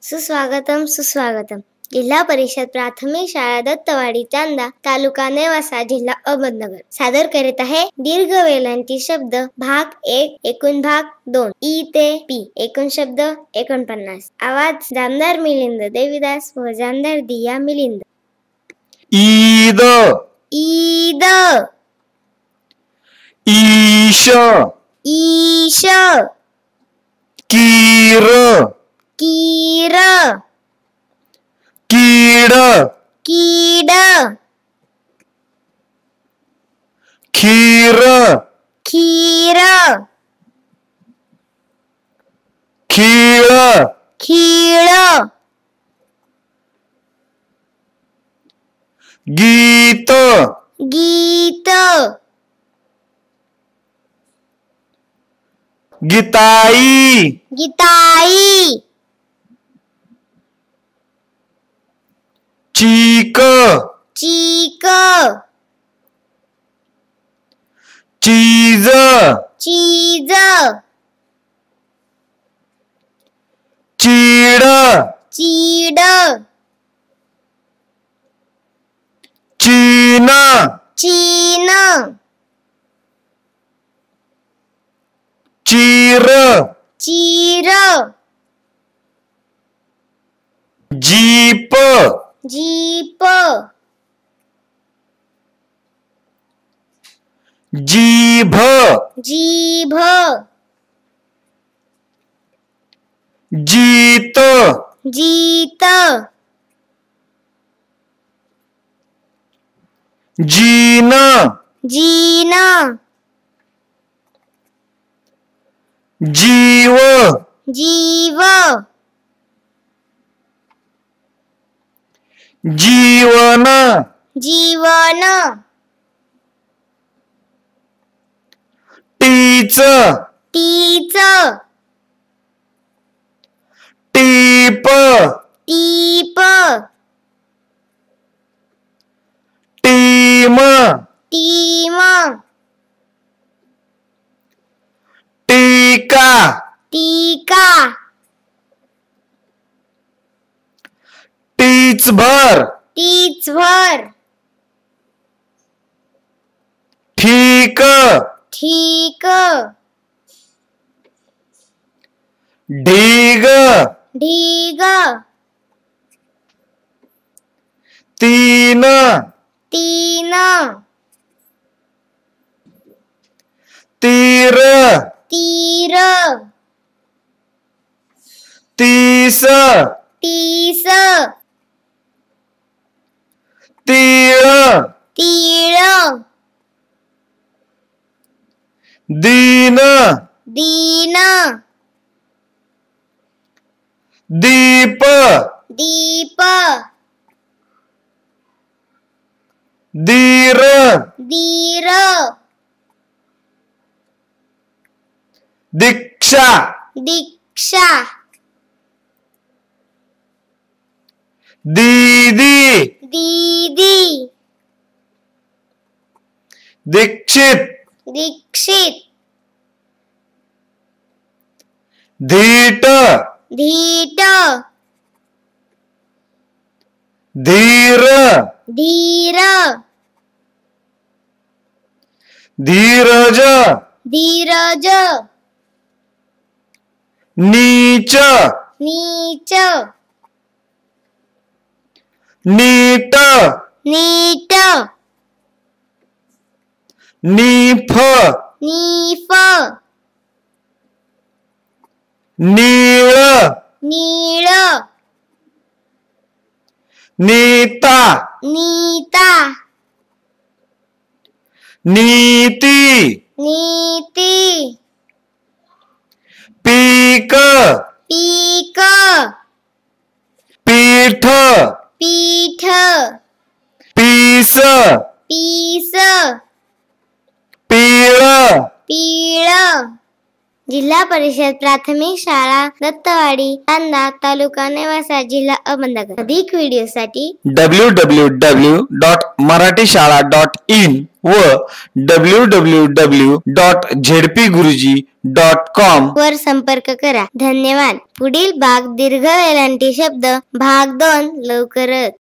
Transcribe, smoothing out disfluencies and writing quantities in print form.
सुस्वागतम सुस्वागतम. जिल्हा परिषद प्राथमिक शाळा दत्तवाडी चांदा तालुका नेवासा जिल्हा अहमदनगर सादर करीत आहे दीर्घ वेलांटी शब्द भाग 1 एकूण भाग 2 ई ते पी एकूण शब्द 49. आवाज जामदार मिलिंद देवीदास व जामदार दिया मिलिंद. ईद ईद ईश ईश कीर कीर कीड कीड खीर खीर खीळ खीळ गीत गीत गीताई गीताई चीक चीक चीज चीज चीड चीड चीन चीन चीर चीर जीप जीप जीभ जीभ जीत जीत जीन जीन जीव जीव जीवन जीवन टीच टीच टीप टीप टीम टीम टीका टीका टीचभर टीचभर ठीक ठीक ढीग ढीग तीन तीन तीर तीर तीस तीस तीळ तीळ दीन दीन दीप दीप दीर दीर दीक्षा दीक्षा दीदी दीदी दीक्षित दीक्षित धीट धीट धीर धीर धीरज धीरज नीच नीच नीट नीट नीफ नीफ नीळ नीळ नीता नीता नीती नीती पीक पीक पीठ पीठ पीस पीस पीळ पीळ जिल्हा परिषद प्राथमिक शाळा दत्तवाडी तांदा तालुका नेवासा जिल्हा अहमदनगर. अधिक व्हिडिओसाठी www.marathishara.in व www.zpguruji.com वर संपर्क करा. धन्यवाद. पुढील भाग दीर्घ वेलांटी शब्द भाग 2 लवकरच.